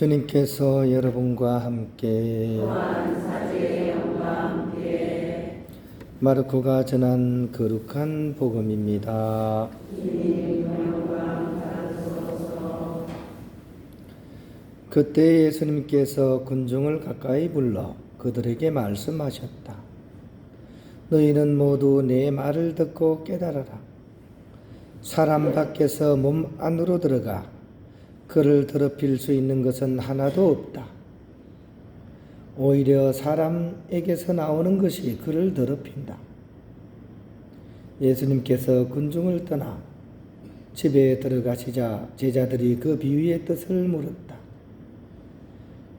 주님께서 여러분과 함께 마르코가 전한 거룩한 복음입니다. 그때 예수님께서 군중을 가까이 불러 그들에게 말씀하셨다. 너희는 모두 내 말을 듣고 깨달아라. 사람 밖에서 몸 안으로 들어가 그를 더럽힐 수 있는 것은 하나도 없다. 오히려 사람에게서 나오는 것이 그를 더럽힌다. 예수님께서 군중을 떠나 집에 들어가시자 제자들이 그 비유의 뜻을 물었다.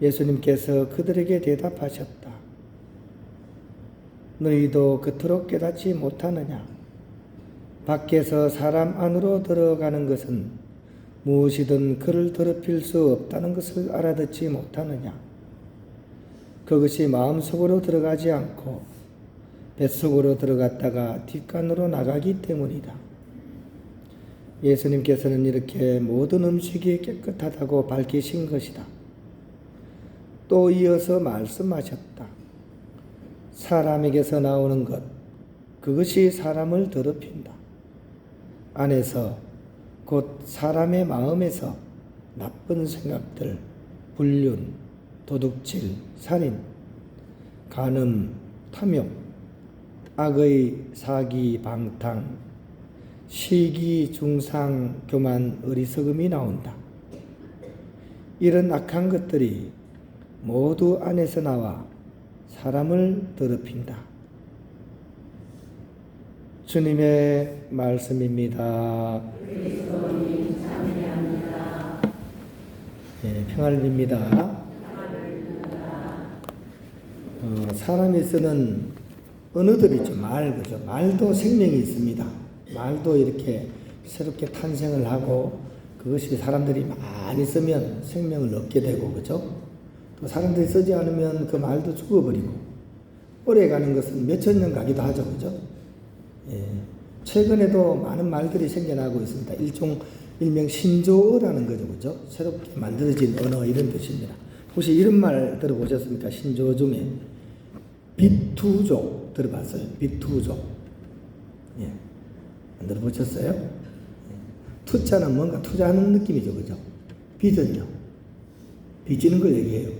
예수님께서 그들에게 대답하셨다. 너희도 그토록 깨닫지 못하느냐? 밖에서 사람 안으로 들어가는 것은 무엇이든 그를 더럽힐 수 없다는 것을 알아듣지 못하느냐? 그것이 마음속으로 들어가지 않고 뱃속으로 들어갔다가 뒷간으로 나가기 때문이다. 예수님께서는 이렇게 모든 음식이 깨끗하다고 밝히신 것이다. 또 이어서 말씀하셨다. 사람에게서 나오는 것, 그것이 사람을 더럽힌다. 안에서 곧 사람의 마음에서 나쁜 생각들, 불륜, 도둑질, 살인, 간음, 탐욕, 악의 사기, 방탕, 시기, 중상, 교만, 어리석음이 나온다. 이런 악한 것들이 모두 안에서 나와 사람을 더럽힌다. 주님의 말씀입니다. 네, 평안을 빕니다. 사람이 쓰는 언어들 있죠. 그죠? 말도 생명이 있습니다. 말도 이렇게 새롭게 탄생을 하고 그것이 사람들이 많이 쓰면 생명을 얻게 되고, 그죠? 또 사람들이 쓰지 않으면 그 말도 죽어버리고, 오래 가는 것은 몇천 년 가기도 하죠. 그죠? 예. 최근에도 많은 말들이 생겨나고 있습니다. 일명 신조어라는 거죠. 그죠? 새롭게 만들어진 언어 이런 뜻입니다. 혹시 이런 말 들어보셨습니까? 신조어 중에 비투족 들어봤어요? 비투족. 예. 안 들어보셨어요? 예. 투자는 뭔가 투자하는 느낌이죠. 그죠? 빚은요. 빚지는 걸 얘기해요.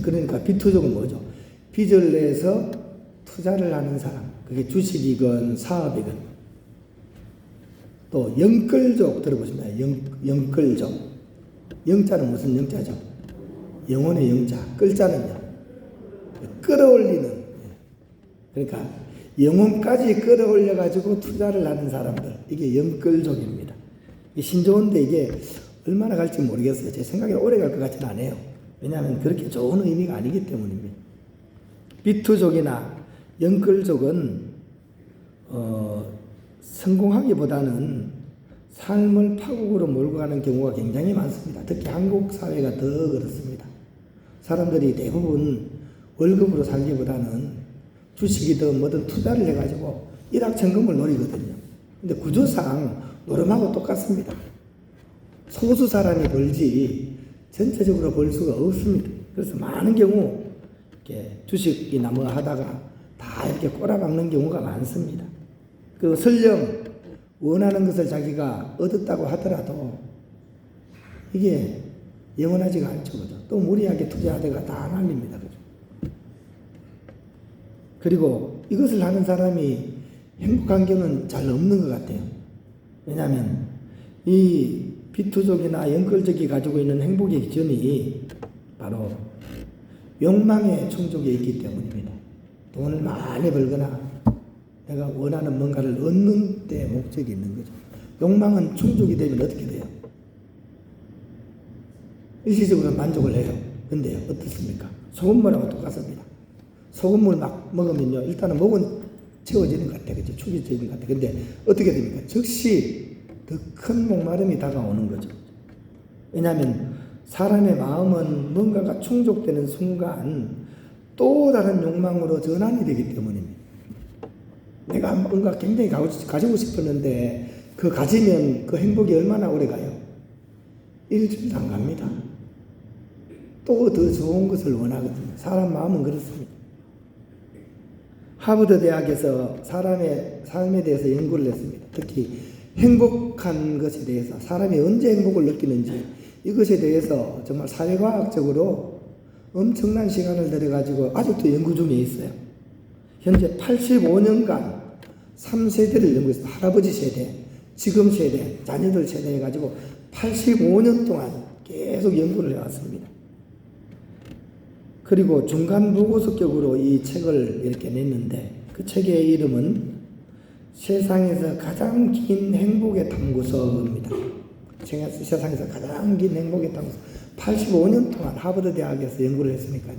그러니까 비투족은 뭐죠? 빚을 내서 투자를 하는 사람. 그게 주식이건 사업이건. 또 영끌족 들어보셨나요? 영끌족. 영자는 무슨 영자죠? 영혼의 영자. 끌자는요. 끌어올리는. 그러니까 영혼까지 끌어올려가지고 투자를 하는 사람들. 이게 영끌족입니다. 신조어인데 이게 얼마나 갈지 모르겠어요. 제 생각에 오래 갈 것 같지는 않아요. 왜냐하면 그렇게 좋은 의미가 아니기 때문입니다. 비투족이나 영끌족은 성공하기보다는 삶을 파국으로 몰고 가는 경우가 굉장히 많습니다. 특히 한국 사회가 더 그렇습니다. 사람들이 대부분 월급으로 살기보다는 주식이든 뭐든 투자를 해가지고 일확천금을 노리거든요. 근데 구조상 노름하고 똑같습니다. 소수 사람이 벌지 전체적으로 벌 수가 없습니다. 그래서 많은 경우 이렇게 주식이나 뭐 하다가 다 이렇게 꼬라박는 경우가 많습니다. 그리고 설령 원하는 것을 자기가 얻었다고 하더라도 이게 영원하지가 않죠. 그죠? 또 무리하게 투자하다가 다 날립니다. 그죠? 그리고 이것을 하는 사람이 행복한 경우는 잘 없는 것 같아요. 왜냐하면 이 비투족이나 영끌족이 가지고 있는 행복의 기준이 바로 욕망의 충족에 있기 때문입니다. 돈을 많이 벌거나 내가 원하는 뭔가를 얻는 데 목적이 있는 거죠. 욕망은 충족이 되면 어떻게 돼요? 일시적으로 만족을 해요. 근데요, 어떻습니까? 소금물하고 똑같습니다. 소금물 막 먹으면요, 일단은 목은 채워지는 것 같아요. 그죠? 축이 되는 것 같아요. 근데 어떻게 됩니까? 즉시 더 큰 목마름이 다가오는 거죠. 왜냐하면 사람의 마음은 뭔가가 충족되는 순간 또 다른 욕망으로 전환이 되기 때문입니다. 내가 뭔가 굉장히 가지고 싶었는데 그 가지면 그 행복이 얼마나 오래 가요? 일주일도 안 갑니다. 또 더 좋은 것을 원하거든요. 사람 마음은 그렇습니다. 하버드 대학에서 사람의 삶에 대해서 연구를 했습니다. 특히 행복한 것에 대해서 사람이 언제 행복을 느끼는지 이것에 대해서 정말 사회과학적으로 엄청난 시간을 들여가지고 아직도 연구 중에 있어요. 현재 85년간 3세대를 연구했습니다. 할아버지 세대, 지금 세대, 자녀들 세대 해가지고 85년 동안 계속 연구를 해왔습니다. 그리고 중간 보고서격으로 이 책을 이렇게 냈는데 그 책의 이름은 세상에서 가장 긴 행복의 탐구서입니다. 세상에서 가장 긴 행복의 탐구서. 85년 동안 하버드 대학에서 연구를 했으니까요.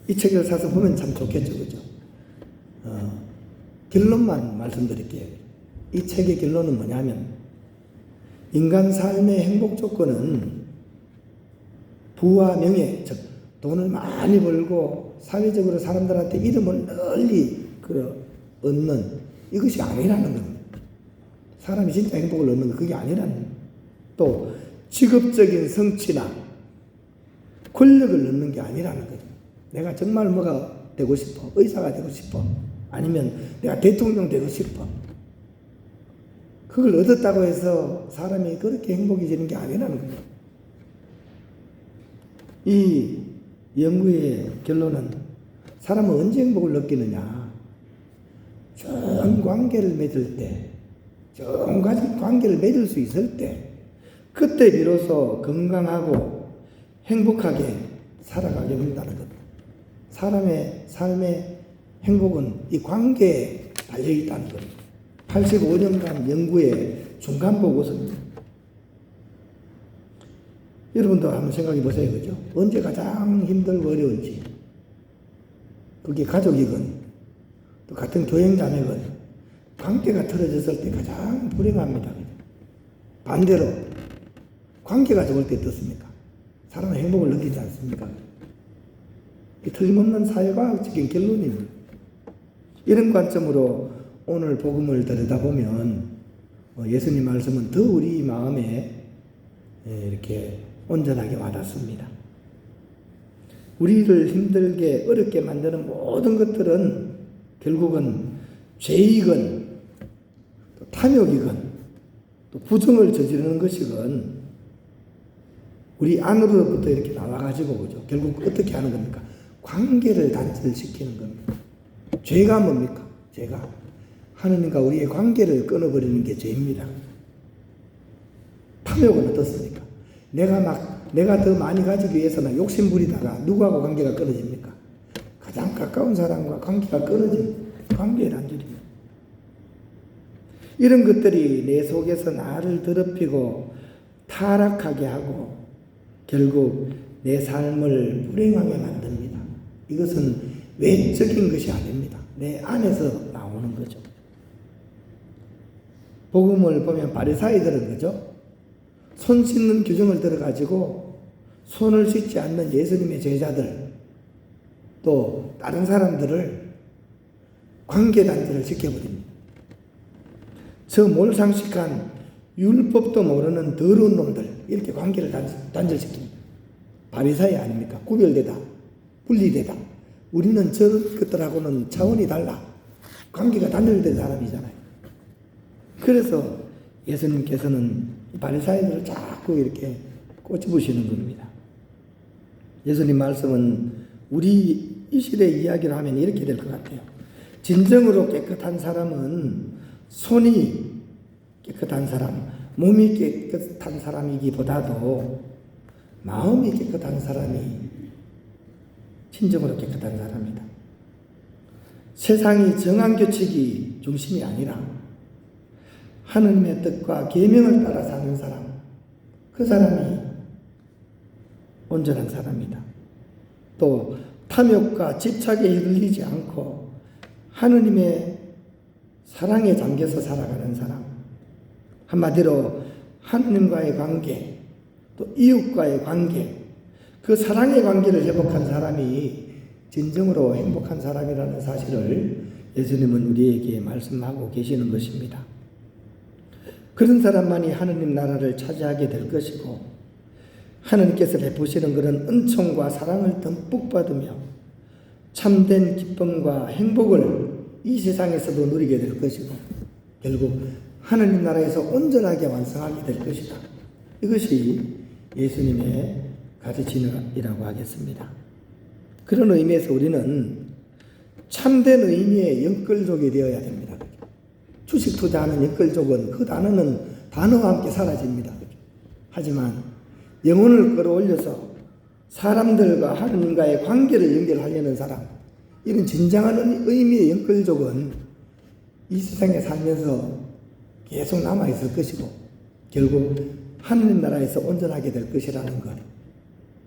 이 책을 사서 보면 참 좋겠죠, 그죠? 결론만 말씀드릴게요. 이 책의 결론은 뭐냐면 인간 삶의 행복 조건은 부와 명예, 즉 돈을 많이 벌고 사회적으로 사람들한테 이름을 널리 얻는 이것이 아니라는 겁니다. 사람이 진짜 행복을 얻는 건 그게 아니라는 겁니다. 또 직업적인 성취나 권력을 얻는 게 아니라는 거죠. 내가 정말 뭐가 되고 싶어, 의사가 되고 싶어, 아니면 내가 대통령 되고 싶어. 그걸 얻었다고 해서 사람이 그렇게 행복해지는 게 아니라는 겁니다. 이 연구의 결론은 사람은 언제 행복을 느끼느냐. 좋은 관계를 맺을 때, 좋은 관계를 맺을 수 있을 때, 그때 비로소 건강하고 행복하게 살아가게 된다는 겁니다. 사람의 삶의 행복은 이 관계에 달려있다는 겁니다. 85년간 연구의 중간 보고서입니다. 여러분도 한번 생각해 보세요. 그죠? 언제 가장 힘들고 어려운지. 그게 가족이건, 또 같은 교행자매건, 관계가 틀어졌을 때 가장 불행합니다. 그죠? 반대로, 관계가 좋을 때 어떻습니까? 사람은 행복을 느끼지 않습니까? 틀림없는 사회과학적인 결론입니다. 이런 관점으로 오늘 복음을 들여다보면 예수님 말씀은 더 우리 마음에 이렇게 온전하게 와닿습니다. 우리를 힘들게 어렵게 만드는 모든 것들은 결국은 죄이건 또 탐욕이건 또 부정을 저지르는 것이건 우리 안으로부터 이렇게 나와가지고 그죠? 결국 어떻게 하는 겁니까? 관계를 단절시키는 겁니다. 죄가 뭡니까? 죄가 하느님과 우리의 관계를 끊어버리는 게 죄입니다. 탐욕은 어떻습니까? 내가 더 많이 가지기 위해서 막 욕심 부리다가 누구하고 관계가 끊어집니까? 가장 가까운 사람과 관계가 끊어집니다. 관계의 단절입니다. 이런 것들이 내 속에서 나를 더럽히고 타락하게 하고 결국 내 삶을 불행하게 만듭니다. 이것은 외적인 것이 아닙니다. 내 안에서 나오는 거죠. 복음을 보면 바리사이들은 그죠? 손 씻는 규정을 들어가지고 손을 씻지 않는 예수님의 제자들 또 다른 사람들을 관계 단절을 시켜버립니다. 저 몰상식한 율법도 모르는 더러운 놈들 이렇게 관계를 단절시킵니다. 바리사이 아닙니까? 구별되다, 분리되다. 우리는 저런 것들하고는 차원이 달라. 관계가 단절된 사람이잖아요. 그래서 예수님께서는 바리사이들을 자꾸 이렇게 꼬집으시는 겁니다. 예수님 말씀은 우리 이 시대 이야기를 하면 이렇게 될 것 같아요. 진정으로 깨끗한 사람은 손이 깨끗한 사람, 몸이 깨끗한 사람이기보다도 마음이 깨끗한 사람이 진정으로 깨끗한 사람이다. 세상이 정한 규칙이 중심이 아니라 하느님의 뜻과 계명을 따라 사는 사람, 그 사람이 온전한 사람이다. 또 탐욕과 집착에 휘둘리지 않고 하느님의 사랑에 잠겨서 살아가는 사람, 한마디로 하느님과의 관계, 또 이웃과의 관계, 그 사랑의 관계를 회복한 사람이 진정으로 행복한 사람이라는 사실을 예수님은 우리에게 말씀하고 계시는 것입니다. 그런 사람만이 하느님 나라를 차지하게 될 것이고 하나님께서 베푸시는 그런 은총과 사랑을 듬뿍 받으며 참된 기쁨과 행복을 이 세상에서도 누리게 될 것이고 결국 하나님 나라에서 온전하게 완성하게 될 것이다. 이것이 예수님의 가르침이라고 하겠습니다. 그런 의미에서 우리는 참된 의미의 영끌족이 되어야 됩니다. 주식 투자하는 영끌족은 그 단어는 단어와 함께 사라집니다. 하지만 영혼을 끌어올려서 사람들과 하나님과의 관계를 연결하려는 사람, 이런 진정한 의미의 영끌족은 이 세상에 살면서 계속 남아있을 것이고 결국 하나님 나라에서 온전하게 될 것이라는 것.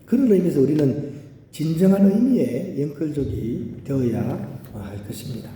그런 의미에서 우리는 진정한 의미의 영끌족이 되어야 할 것입니다.